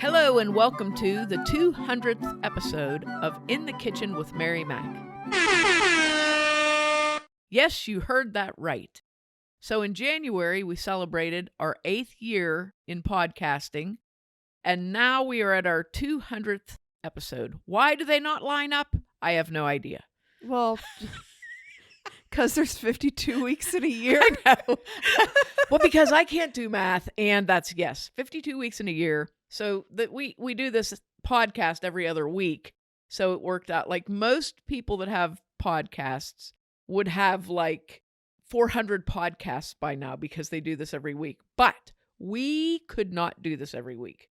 Hello and welcome to the 200th episode of In the Kitchen with Mary Mac. Yes, you heard that right. So in January, we celebrated our 8th year in podcasting, and now we are at our 200th episode. Why do they not line up? I have no idea. Well, because there's 52 weeks in a year. I know. Well, because I can't do math, and that's, yes, 52 weeks in a year. So that we do this podcast every other week. So it worked out. Like most people that have podcasts would have like 400 podcasts by now because they do this every week. But we could not do this every week.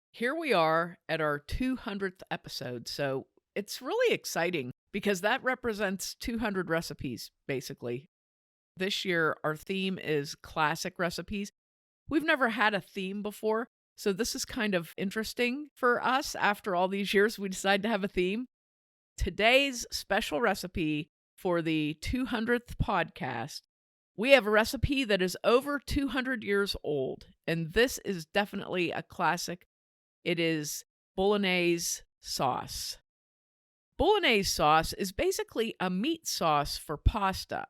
Here we are at our 200th episode. So it's really exciting because that represents 200 recipes, basically. This year, our theme is classic recipes. We've never had a theme before. So this is kind of interesting for us. After all these years, we decided to have a theme. Today's special recipe for the 200th podcast, we have a recipe that is over 200 years old. And this is definitely a classic. It is Bolognese sauce. Bolognese sauce is basically a meat sauce for pasta.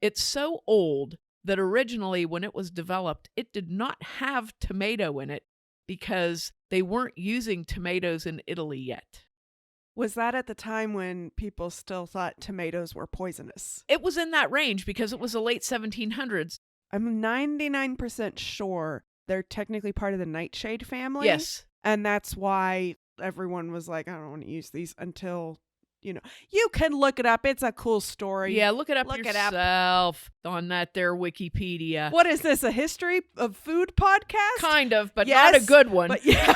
It's so old that originally when it was developed, it did not have tomato in it because they weren't using tomatoes in Italy yet. Was that at the time when people still thought tomatoes were poisonous? It was in that range because it was the late 1700s. I'm 99% sure they're technically part of the nightshade family. Yes. And that's why everyone was like, I don't want to use these until... you can look it up. It's a cool story. Yeah, look it up yourself on that there Wikipedia. What is this, a history of food podcast? Kind of, but yes, not a good one. But yeah.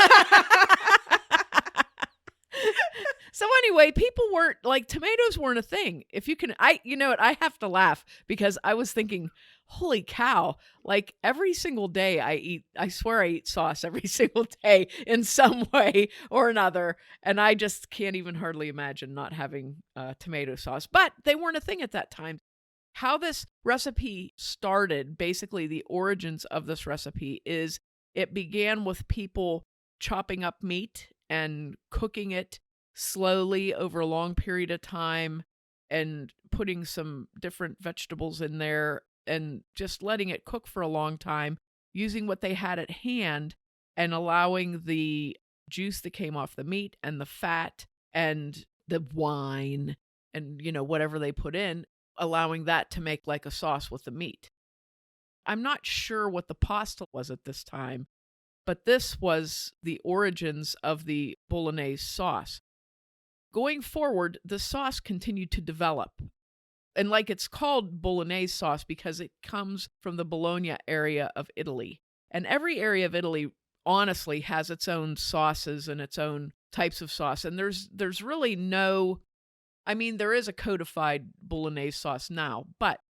So anyway, people weren't, like, tomatoes weren't a thing. If you can, you know what, I have to laugh because I was thinking, holy cow, like every single day I swear I eat sauce every single day in some way or another. And I just can't even hardly imagine not having tomato sauce. But they weren't a thing at that time. How this recipe started, basically the origins of this recipe, is it began with people chopping up meat and cooking it slowly over a long period of time and putting some different vegetables in there and just letting it cook for a long time, using what they had at hand and allowing the juice that came off the meat and the fat and the wine and, whatever they put in, allowing that to make like a sauce with the meat. I'm not sure what the pasta was at this time, but this was the origins of the Bolognese sauce. Going forward, the sauce continued to develop. And like it's called Bolognese sauce because it comes from the Bologna area of Italy. And every area of Italy, honestly, has its own sauces and its own types of sauce. And there's really no, there is a codified Bolognese sauce now, but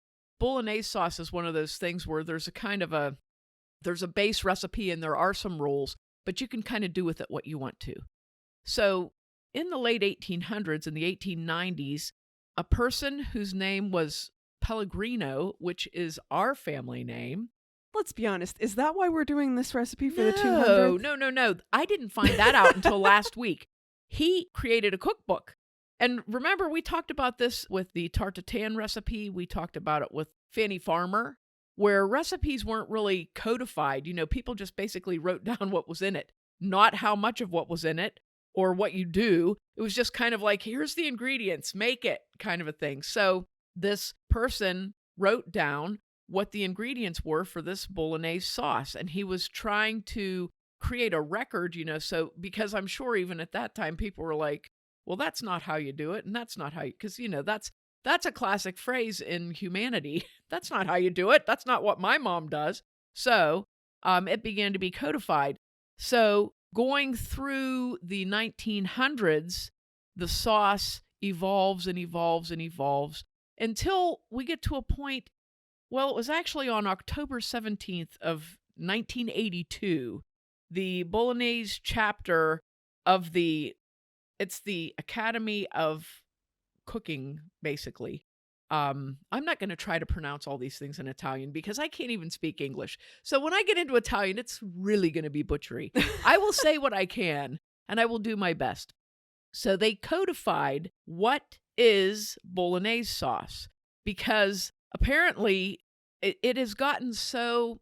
Bolognese sauce is one of those things where there's a base recipe and there are some rules, but you can kind of do with it what you want to. So in the late 1800s and the 1890s, a person whose name was Pellegrino, which is our family name. Let's be honest. Is that why we're doing this recipe for the 200th? No. I didn't find that out until last week. He created a cookbook. And remember, we talked about this with the tartatan recipe. We talked about it with Fanny Farmer, where recipes weren't really codified. People just basically wrote down what was in it, not how much of what was in it or what you do. It was just kind of like, here's the ingredients, make it kind of a thing. So this person wrote down what the ingredients were for this Bolognese sauce. And he was trying to create a record, so because I'm sure even at that time, people were like, well, that's not how you do it. And that's not how you, because, that's a classic phrase in humanity. That's not how you do it. That's not what my mom does. So it began to be codified. So going through the 1900s, the sauce evolves and evolves and evolves until we get to a point, well, it was actually on October 17th of 1982, the Bolognese chapter of it's the Academy of Cooking, basically, I'm not going to try to pronounce all these things in Italian because I can't even speak English. So when I get into Italian, it's really going to be butchery. I will say what I can, and I will do my best. So they codified what is Bolognese sauce, because apparently it had gotten so,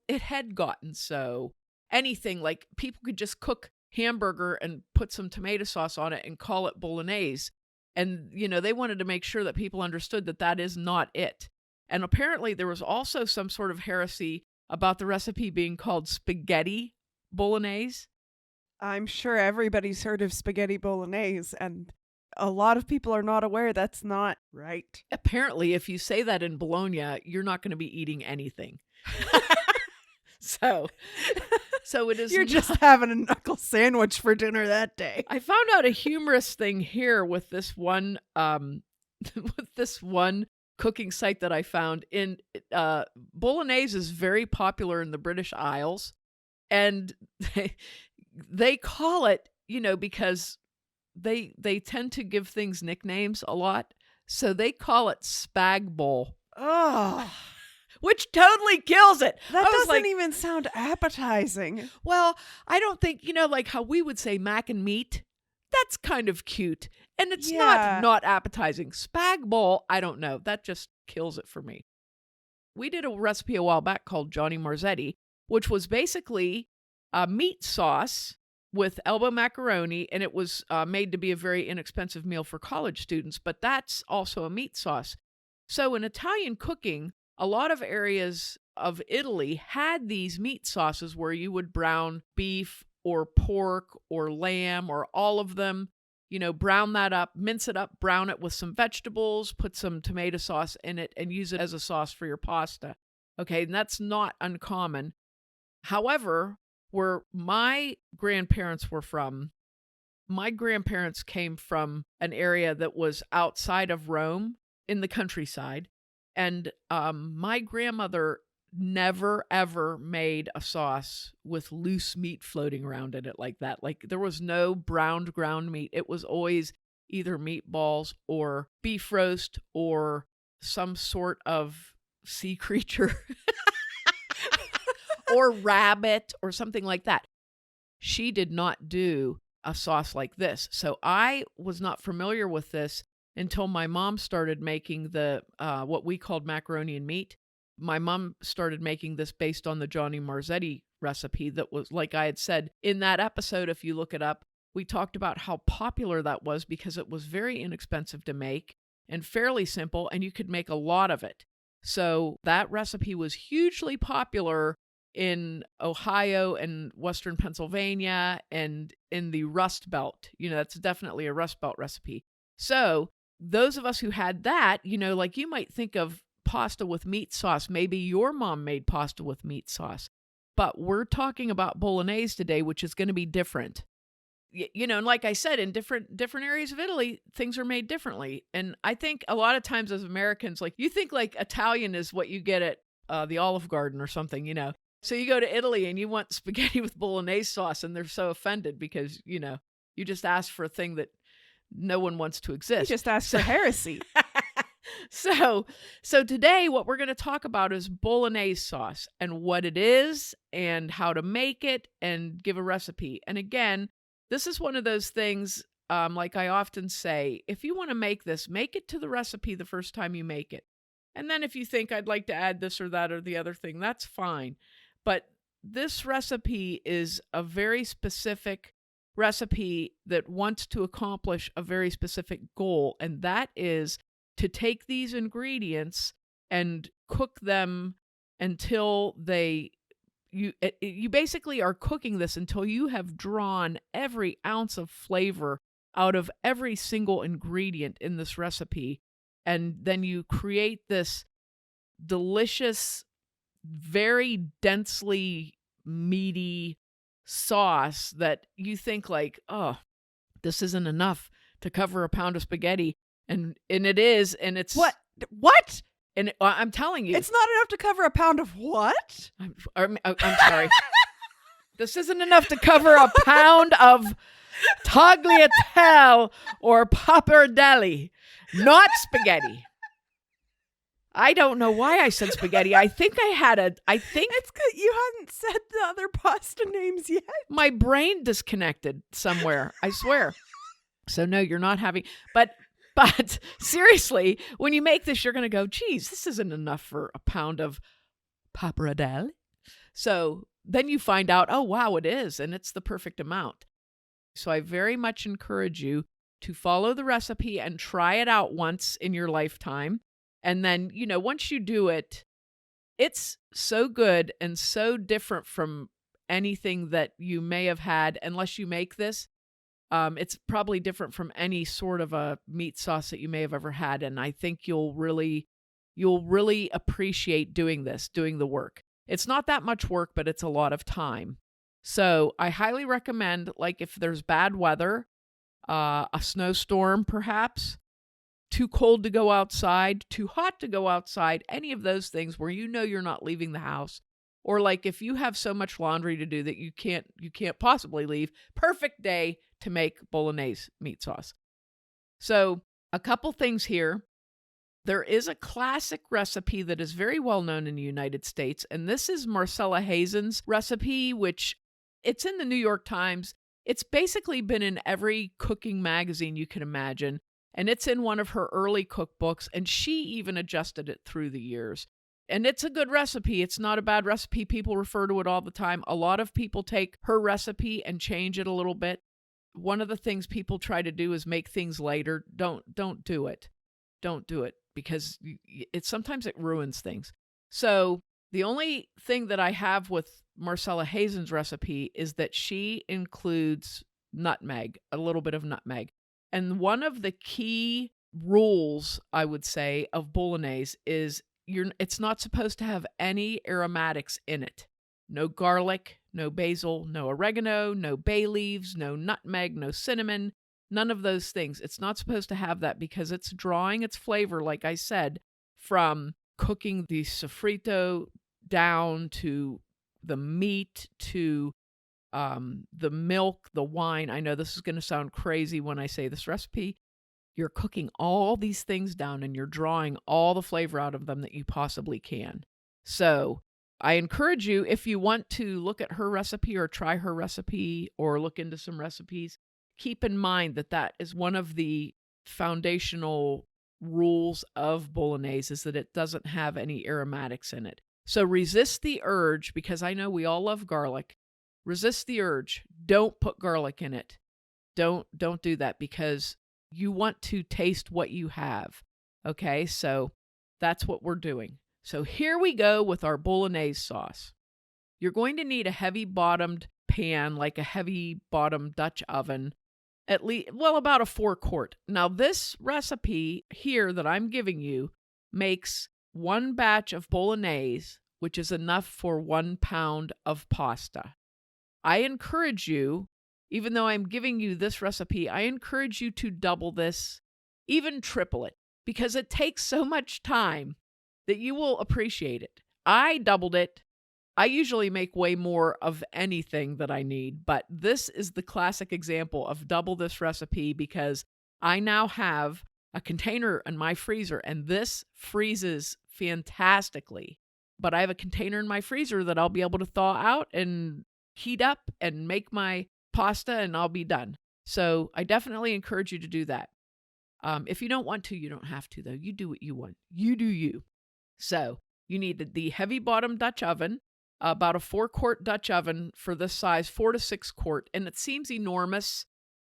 anything, like people could just cook hamburger and put some tomato sauce on it and call it Bolognese. And, they wanted to make sure that people understood that that is not it. And apparently there was also some sort of heresy about the recipe being called spaghetti Bolognese. I'm sure everybody's heard of spaghetti bolognese, and a lot of people are not aware that's not right. Apparently, if you say that in Bologna, you're not going to be eating anything. So it is. You're just having a knuckle sandwich for dinner that day. I found out a humorous thing here with this one, cooking site that I found in Bolognese is very popular in the British Isles, and they call it, because they tend to give things nicknames a lot, so they call it spag bowl. Oh. Which totally kills it. That doesn't even sound appetizing. Well, I don't think, like how we would say mac and meat. That's kind of cute. And it's not appetizing. Spag bowl, I don't know. That just kills it for me. We did a recipe a while back called Johnny Marzetti, which was basically a meat sauce with elbow macaroni, and it was made to be a very inexpensive meal for college students, but that's also a meat sauce. So in Italian cooking, a lot of areas of Italy had these meat sauces where you would brown beef or pork or lamb or all of them, brown that up, mince it up, brown it with some vegetables, put some tomato sauce in it, and use it as a sauce for your pasta. Okay, and that's not uncommon. However, where my grandparents were from, my grandparents came from an area that was outside of Rome in the countryside. And my grandmother never, ever made a sauce with loose meat floating around in it like that. Like there was no browned ground meat. It was always either meatballs or beef roast or some sort of sea creature or rabbit or something like that. She did not do a sauce like this. So I was not familiar with this until my mom started making the what we called macaroni and meat. My mom started making this based on the Johnny Marzetti recipe that was, like I had said in that episode, if you look it up, we talked about how popular that was because it was very inexpensive to make and fairly simple, and you could make a lot of it. So that recipe was hugely popular in Ohio and Western Pennsylvania and in the Rust Belt. That's definitely a Rust Belt recipe. So those of us who had that, like you might think of pasta with meat sauce. Maybe your mom made pasta with meat sauce. But we're talking about Bolognese today, which is going to be different. And like I said, in different areas of Italy, things are made differently. And I think a lot of times as Americans, like you think like Italian is what you get at the Olive Garden or something, So you go to Italy and you want spaghetti with Bolognese sauce, and they're so offended because, you just asked for a thing that no one wants to exist. You just asked for heresy. So today what we're going to talk about is Bolognese sauce and what it is and how to make it and give a recipe. And again, this is one of those things, like I often say, if you want to make this, make it to the recipe the first time you make it. And then if you think I'd like to add this or that or the other thing, that's fine. But this recipe is a very specific recipe that wants to accomplish a very specific goal, and that is to take these ingredients and cook them until you basically are cooking this until you have drawn every ounce of flavor out of every single ingredient in this recipe, and then you create this delicious, very densely meaty sauce that you think like, oh, this isn't enough to cover a pound of spaghetti, and it is, and it's what? And I'm telling you, it's not enough to cover a pound of what? I'm sorry. This isn't enough to cover a pound of tagliatelle or pappardelle, not spaghetti. I don't know why I said spaghetti. I think It's because you hadn't said the other pasta names yet. my brain disconnected somewhere. I swear. So no, you're not having, but seriously, when you make this, you're going to go, geez, this isn't enough for a pound of pappardelle. So then you find out, oh, wow, it is. And it's the perfect amount. So I very much encourage you to follow the recipe and try it out once in your lifetime. And then, once you do it, it's so good and so different from anything that you may have had, unless you make this. It's probably different from any sort of a meat sauce that you may have ever had. And I think you'll really appreciate doing the work. It's not that much work, but it's a lot of time. So I highly recommend, like if there's bad weather, a snowstorm perhaps, too cold to go outside, too hot to go outside, any of those things where you're not leaving the house, or like if you have so much laundry to do that you can't possibly leave, perfect day to make Bolognese meat sauce. So a couple things here. There is a classic recipe that is very well known in the United States, and this is Marcella Hazen's recipe, which it's in the New York Times. It's basically been in every cooking magazine you can imagine. And it's in one of her early cookbooks, and she even adjusted it through the years. And it's a good recipe. It's not a bad recipe. People refer to it all the time. A lot of people take her recipe and change it a little bit. One of the things people try to do is make things later. Don't do it. Don't do it, because sometimes it ruins things. So the only thing that I have with Marcella Hazen's recipe is that she includes nutmeg, a little bit of nutmeg. And one of the key rules, I would say, of Bolognese is it's not supposed to have any aromatics in it. No garlic, no basil, no oregano, no bay leaves, no nutmeg, no cinnamon, none of those things. It's not supposed to have that because it's drawing its flavor, like I said, from cooking the sofrito down to the meat to the milk, the wine. I know this is going to sound crazy when I say this recipe. You're cooking all these things down and you're drawing all the flavor out of them that you possibly can. So I encourage you, if you want to look at her recipe or try her recipe or look into some recipes, keep in mind that is one of the foundational rules of Bolognese, is that it doesn't have any aromatics in it. So resist the urge, because I know we all love garlic. Resist the urge. Don't put garlic in it. Don't do that, because you want to taste what you have. Okay, so that's what we're doing. So here we go with our Bolognese sauce. You're going to need a heavy-bottomed pan, like a heavy-bottomed Dutch oven, about a 4-quart. Now this recipe here that I'm giving you makes one batch of Bolognese, which is enough for 1 pound of pasta. I encourage you, even though I'm giving you this recipe, I encourage you to double this, even triple it, because it takes so much time that you will appreciate it. I doubled it. I usually make way more of anything that I need, but this is the classic example of double this recipe, because I now have a container in my freezer, and this freezes fantastically. But I have a container in my freezer that I'll be able to thaw out and heat up and make my pasta, and I'll be done. So I definitely encourage you to do that. If you don't want to, you don't have to, though. You do what you want. You do you. So you need the heavy bottom Dutch oven, about a 4-quart Dutch oven for this size, 4 to 6 quart. And it seems enormous,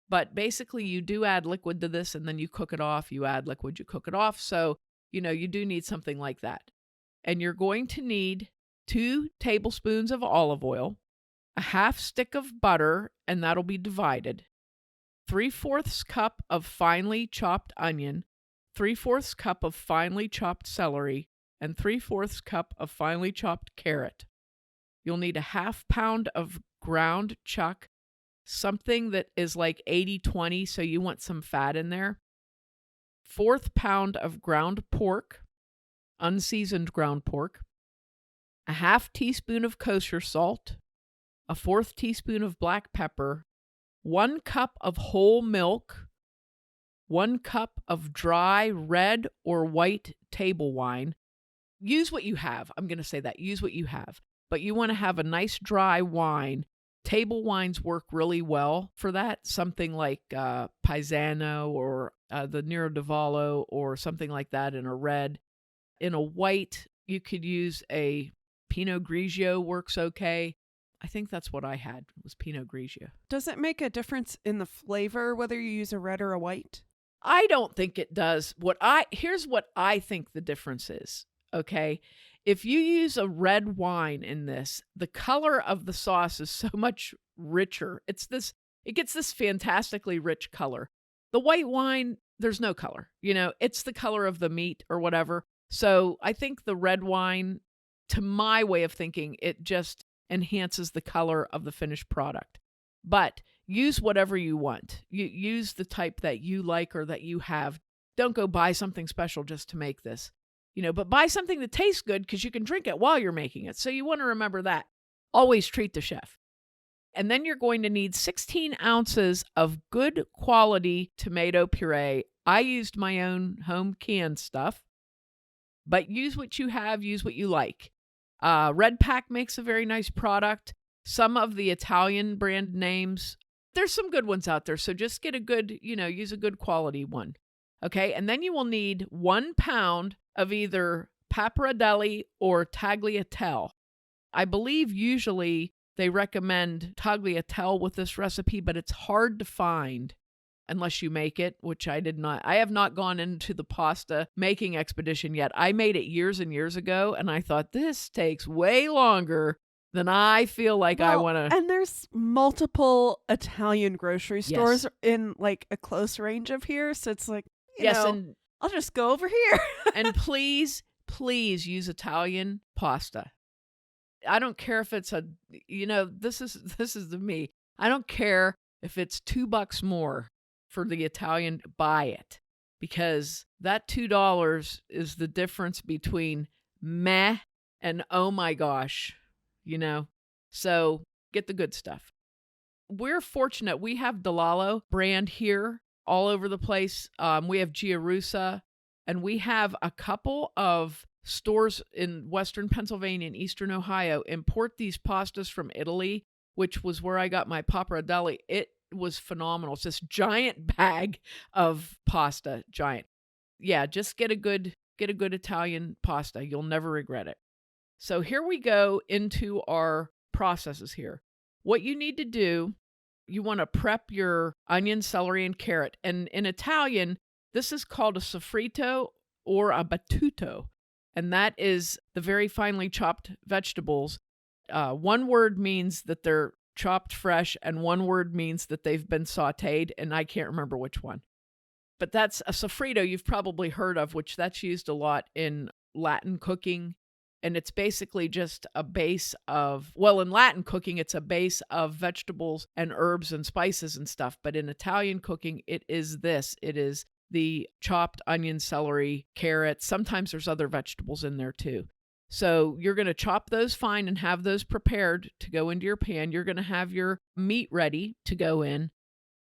but basically you do add liquid to this, and then you cook it off. You add liquid, you cook it off. So, you do need something like that. And you're going to need 2 tablespoons of olive oil, a half stick of butter, and that'll be divided, 3/4 cup of finely chopped onion, 3/4 cup of finely chopped celery, and 3/4 cup of finely chopped carrot. You'll need a half pound of ground chuck, something that is like 80-20, so you want some fat in there, 1/4 pound of ground pork, unseasoned ground pork, a half teaspoon of kosher salt, a 1/4 teaspoon of black pepper, 1 cup of whole milk, 1 cup of dry red or white table wine. use what you have. I'm going to say that. Use what you have. But you want to have a nice dry wine. Table wines work really well for that. Something like Paisano or the Nero d'Avallo or something like that in a red. In a white, you could use a Pinot Grigio works okay. I think that's what I had was Pinot Grigio. Does it make a difference in the flavor whether you use a red or a white? I don't think it does. Here's what I think the difference is. Okay. If you use a red wine in this, the color of the sauce is so much richer. It gets this fantastically rich color. The white wine, there's no color. It's the color of the meat or whatever. So I think the red wine, to my way of thinking, it just enhances the color of the finished product. But use whatever you want. You use the type that you like or that you have. Don't go buy something special just to make this. But buy something that tastes good because you can drink it while you're making it. So you want to remember that. Always treat the chef. And then you're going to need 16 ounces of good quality tomato puree. I used my own home canned stuff, but use what you have, use what you like. Red Pack makes a very nice product. Some of the Italian brand names, there's some good ones out there. So just get use a good quality one. Okay. And then you will need 1 pound of either pappardelle or tagliatelle. I believe usually they recommend tagliatelle with this recipe, but it's hard to find unless you make it, which I did not. I have not gone into the pasta making expedition yet. I made it years and years ago, and I thought this takes way longer than I feel like I want to. And there's multiple Italian grocery stores in like a close range of here. So it's like, and I'll just go over here. And please use Italian pasta. I don't care if it's this is me. I don't care if it's $2 more for the Italian, buy it, because that $2 is the difference between meh and oh my gosh, so get the good stuff. We're fortunate. We have Delalo brand here all over the place. We have Giarusa, and we have a couple of stores in Western Pennsylvania and Eastern Ohio import these pastas from Italy, which was where I got my pappardelle. It was phenomenal. It's this giant bag of pasta, giant. Yeah, just get a good Italian pasta. You'll never regret it. So here we go into our processes here. What you need to do, you want to prep your onion, celery, and carrot. And in Italian, this is called a soffritto or a battuto. And that is the very finely chopped vegetables. One word means that they're chopped fresh, and one word means that they've been sautéed, and I can't remember which one. But that's a soffritto you've probably heard of, which that's used a lot in Latin cooking. And it's basically just a base of, in Latin cooking, it's a base of vegetables and herbs and spices and stuff. But in Italian cooking, it is the chopped onion, celery, carrots. Sometimes there's other vegetables in there too. So you're going to chop those fine and have those prepared to go into your pan. You're going to have your meat ready to go in.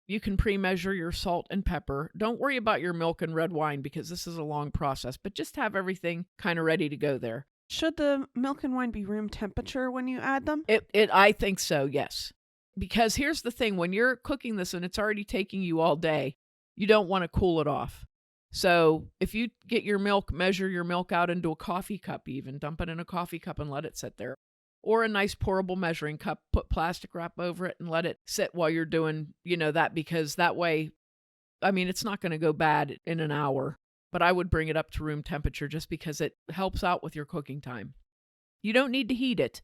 You can pre-measure your salt and pepper. Don't worry about your milk and red wine because this is a long process, but just have everything kind of ready to go there. Should the milk and wine be room temperature when you add them? I think so, yes. Because here's the thing, when you're cooking this and it's already taking you all day, you don't want to cool it off. So if you get your milk, measure your milk out into a coffee cup even, dump it in a coffee cup and let it sit there. Or a nice pourable measuring cup, put plastic wrap over it and let it sit while you're doing, that, because that way, it's not going to go bad in an hour. But I would bring it up to room temperature just because it helps out with your cooking time. You don't need to heat it.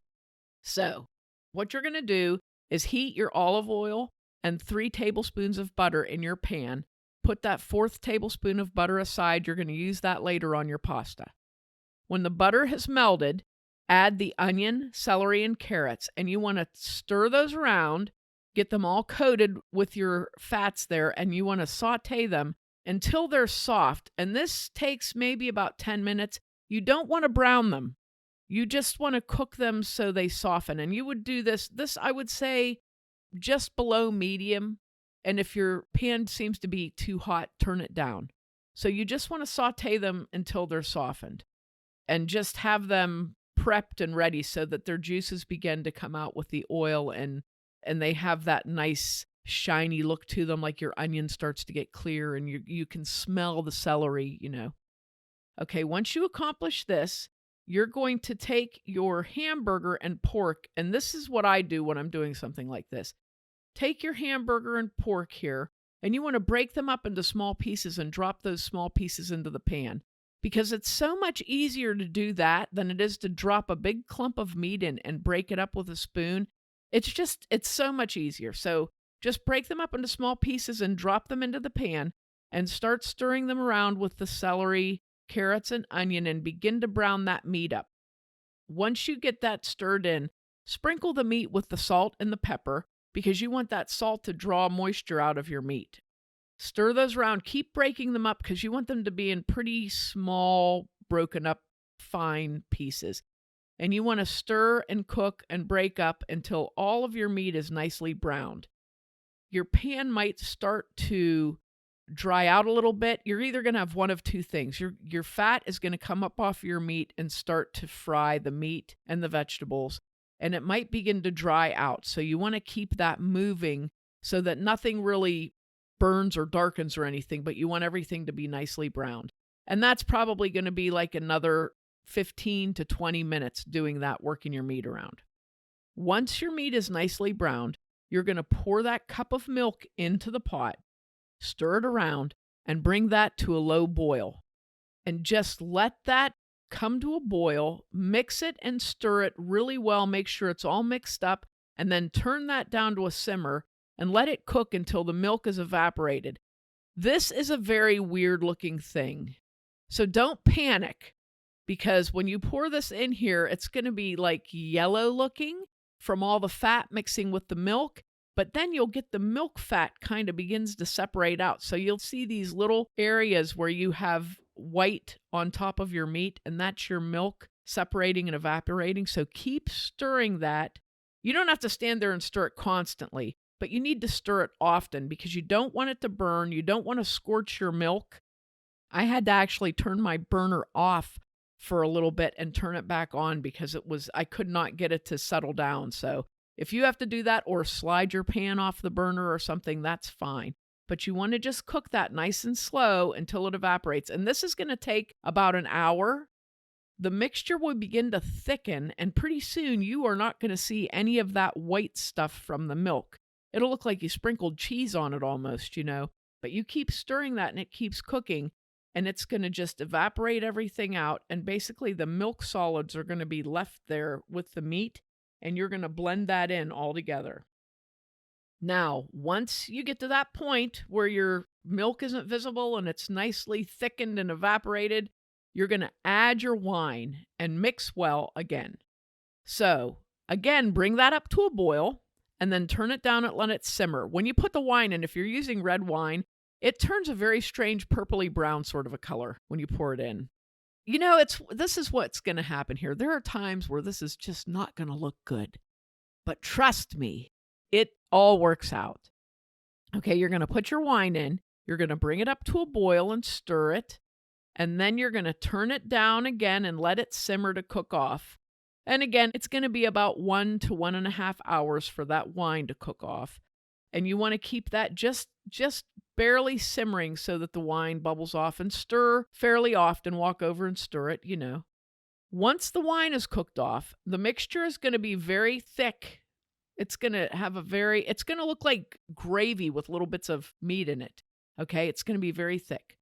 So what you're going to do is heat your olive oil and 3 tablespoons of butter in your pan. Put that 4th tablespoon of butter aside. You're going to use that later on your pasta. When the butter has melted, add the onion, celery, and carrots. And you want to stir those around, get them all coated with your fats there, and you want to saute them until they're soft. And this takes maybe about 10 minutes. You don't want to brown them. You just want to cook them so they soften. And you would do this I would say just below medium. And if your pan seems to be too hot, turn it down. So you just want to saute them until they're softened. and just have them prepped and ready so that their juices begin to come out with the oil and they have that nice shiny look to them, like your onion starts to get clear and you can smell the celery, Okay, once you accomplish this, you're going to take your hamburger and pork, and this is what I do when I'm doing something like this. Take your hamburger and pork here, and you want to break them up into small pieces and drop those small pieces into the pan, because it's so much easier to do that than it is to drop a big clump of meat in and break it up with a spoon. It's so much easier. So just break them up into small pieces and drop them into the pan and start stirring them around with the celery, carrots, and onion and begin to brown that meat up. Once you get that stirred in, sprinkle the meat with the salt and the pepper because you want that salt to draw moisture out of your meat. Stir those around. Keep breaking them up because you want them to be in pretty small, broken up, fine pieces. And you want to stir and cook and break up until all of your meat is nicely browned. Your pan might start to dry out a little bit. You're either going to have one of two things. Your fat is going to come up off your meat and start to fry the meat and the vegetables, and it might begin to dry out. So you want to keep that moving so that nothing really burns or darkens or anything, but you want everything to be nicely browned. And that's probably going to be like another 15 to 20 minutes doing that, working your meat around. Once your meat is nicely browned, you're going to pour that cup of milk into the pot, stir it around, and bring that to a low boil. And just let that come to a boil, mix it and stir it really well, make sure it's all mixed up, and then turn that down to a simmer and let it cook until the milk is evaporated. This is a very weird looking thing. So don't panic, because when you pour this in here, it's going to be like yellow looking from all the fat mixing with the milk, but then you'll get the milk fat kind of begins to separate out. So you'll see these little areas where you have white on top of your meat, and that's your milk separating and evaporating. So keep stirring that. You don't have to stand there and stir it constantly, but you need to stir it often because you don't want it to burn. You don't want to scorch your milk. I had to actually turn my burner off for a little bit and turn it back on because I could not get it to settle down. So if you have to do that or slide your pan off the burner or something, that's fine. But you want to just cook that nice and slow until it evaporates. And this is going to take about an hour. The mixture will begin to thicken, and pretty soon you are not going to see any of that white stuff from the milk. It'll look like you sprinkled cheese on it almost, But you keep stirring that and it keeps cooking, and it's going to just evaporate everything out. And basically the milk solids are going to be left there with the meat, and you're going to blend that in all together. Now, once you get to that point where your milk isn't visible and it's nicely thickened and evaporated, you're going to add your wine and mix well again. So, again, bring that up to a boil and then turn it down and let it simmer. When you put the wine in, if you're using red wine, it turns a very strange purpley brown sort of a color when you pour it in. This is what's going to happen here. There are times where this is just not going to look good. But trust me, it all works out. Okay, you're going to put your wine in. You're going to bring it up to a boil and stir it. And then you're going to turn it down again and let it simmer to cook off. And again, it's going to be about 1 to 1.5 hours for that wine to cook off. And you want to keep that just barely simmering so that the wine bubbles off, and stir fairly often. Walk over and stir it, Once the wine is cooked off, the mixture is going to be very thick. It's going to look like gravy with little bits of meat in it. Okay, it's going to be very thick.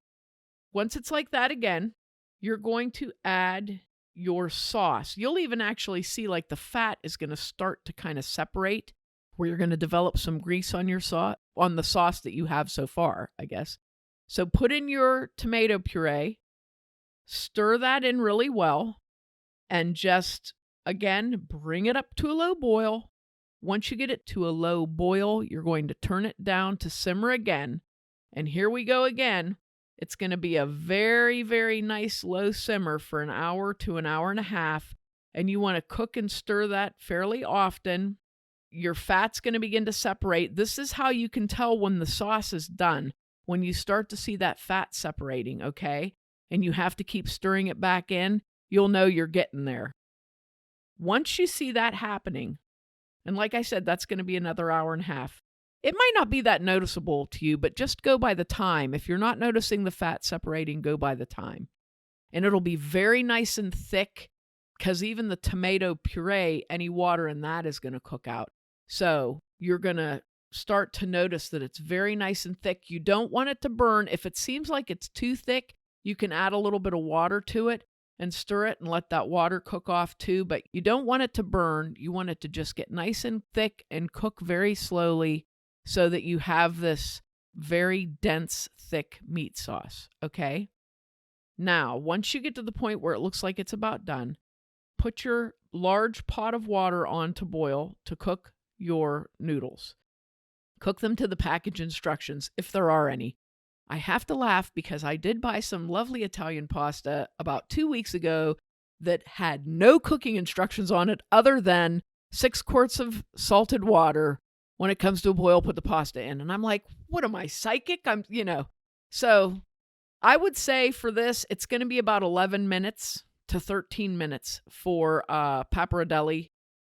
Once it's like that again, you're going to add your sauce. You'll even actually see like the fat is going to start to kind of separate, where you're going to develop some grease on your on the sauce that you have so far, I guess. So put in your tomato puree, stir that in really well, and just, again, bring it up to a low boil. Once you get it to a low boil, you're going to turn it down to simmer again. And here we go again. It's going to be a very, very nice low simmer for an hour to an hour and a half. And you want to cook and stir that fairly often. Your fat's going to begin to separate. This is how you can tell when the sauce is done, when you start to see that fat separating, okay? And you have to keep stirring it back in. you'll know you're getting there. Once you see that happening, and like I said, that's going to be another hour and a half. It might not be that noticeable to you, but just go by the time. If you're not noticing the fat separating, go by the time. And it'll be very nice and thick, because even the tomato puree, any water in that is going to cook out. So you're going to start to notice that it's very nice and thick. You don't want it to burn. If it seems like it's too thick, you can add a little bit of water to it and stir it and let that water cook off too. But you don't want it to burn. You want it to just get nice and thick and cook very slowly so that you have this very dense, thick meat sauce. Okay? Now, once you get to the point where it looks like it's about done, put your large pot of water on to boil to cook your noodles. Cook them to the package instructions, if there are any. I have to laugh because I did buy some lovely Italian pasta about 2 weeks ago that had no cooking instructions on it other than 6 quarts of salted water. When it comes to a boil, put the pasta in. And I'm like, what am I, psychic? So I would say for this, it's going to be about 11 minutes to 13 minutes for pappardelle.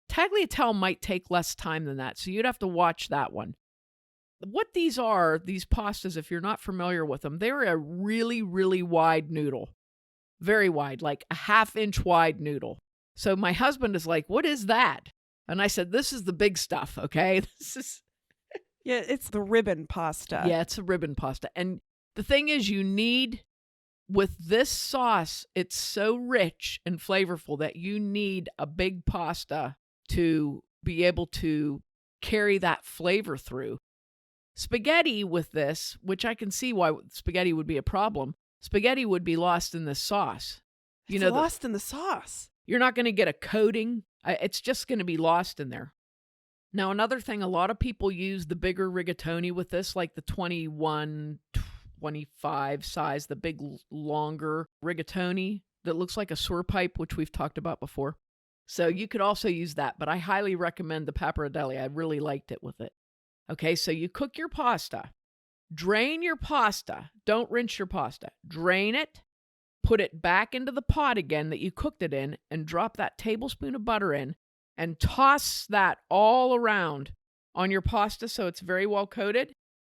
Tagliatelle might take less time than that, so you'd have to watch that one. What these pastas, if you're not familiar with them, they're a really, really wide noodle. Very wide, like a 1/2 inch wide noodle. So my husband is like, what is that? And I said, this is the big stuff, okay? Yeah, it's the ribbon pasta. Yeah, it's a ribbon pasta. And the thing is, with this sauce, it's so rich and flavorful that you need a big pasta to be able to carry that flavor through. Spaghetti with this, which I can see why spaghetti would be a problem, spaghetti would be lost in this sauce. Lost in the sauce. You're not going to get a coating. It's just going to be lost in there. Now, another thing, a lot of people use the bigger rigatoni with this, like the 21, 25 size, the big, longer rigatoni that looks like a sewer pipe, which we've talked about before. So you could also use that, but I highly recommend the pappardelle. I really liked it with it. Okay, so you cook your pasta. Drain your pasta. Don't rinse your pasta. Drain it. Put it back into the pot again that you cooked it in and drop that tablespoon of butter in and toss that all around on your pasta so it's very well coated.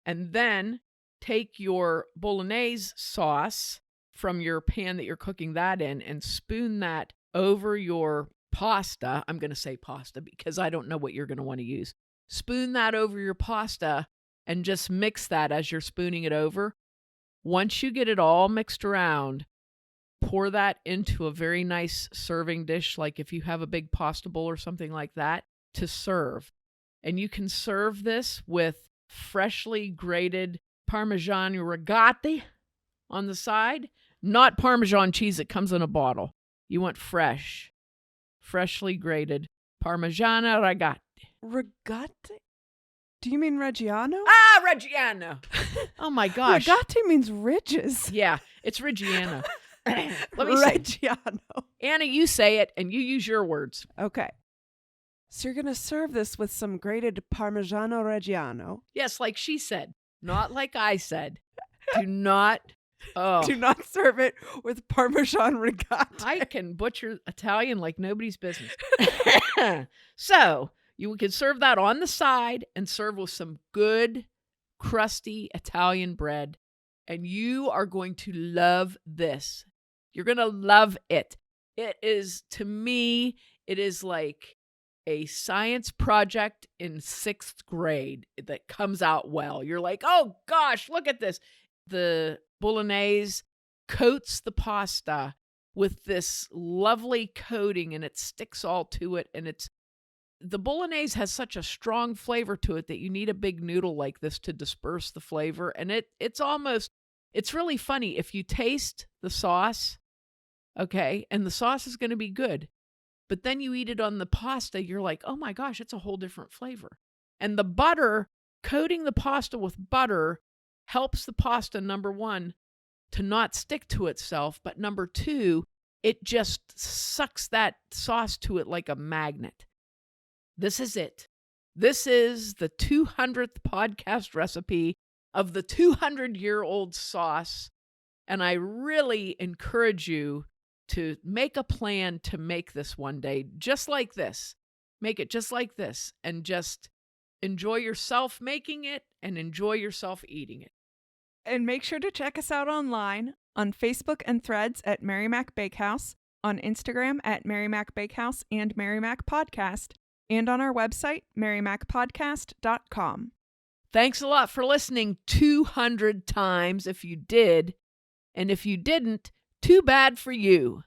And then take your Bolognese sauce from your pan that you're cooking that in and spoon that over your pasta. I'm going to say pasta because I don't know what you're going to want to use. Spoon that over your pasta and just mix that as you're spooning it over. Once you get it all mixed around, pour that into a very nice serving dish, like if you have a big pasta bowl or something like that, to serve. And you can serve this with freshly grated Parmesan ricotta on the side, not Parmesan cheese that comes in a bottle. You want freshly grated Parmesan ricotta. Ricotta? Do you mean Reggiano? Ah, Reggiano. Oh my gosh. Ricotta means ridges. Yeah, it's Reggiano. Let me Reggiano. Anna, you say it and you use your words. Okay. So you're going to serve this with some grated Parmigiano Reggiano. Yes, like she said, not like I said. Do not serve it with Parmesan ricotta. I can butcher Italian like nobody's business. So you can serve that on the side and serve with some good, crusty Italian bread. And you are going to love this. You're going to love it. It is, to me, it is like a science project in 6th grade that comes out well. You're like, oh gosh, look at this. The Bolognese coats the pasta with this lovely coating and it sticks all to it. And the Bolognese has such a strong flavor to it that you need a big noodle like this to disperse the flavor. And it's really funny. If you taste the sauce, okay, and the sauce is going to be good, but then you eat it on the pasta, you're like, oh my gosh, it's a whole different flavor. And the butter, coating the pasta with butter helps the pasta, number one, to not stick to itself, but number two, it just sucks that sauce to it like a magnet. This is it. This is the 200th podcast recipe of the 200-year-old sauce. And I really encourage you to make a plan to make this one day just like this. Make it just like this and just enjoy yourself making it and enjoy yourself eating it. And make sure to check us out online on Facebook and Threads at Mary Mac Bakehouse, on Instagram at Mary Mac Bakehouse and Mary Mac Podcast, and on our website, marymacpodcast.com. Thanks a lot for listening 200 times if you did. And if you didn't, too bad for you.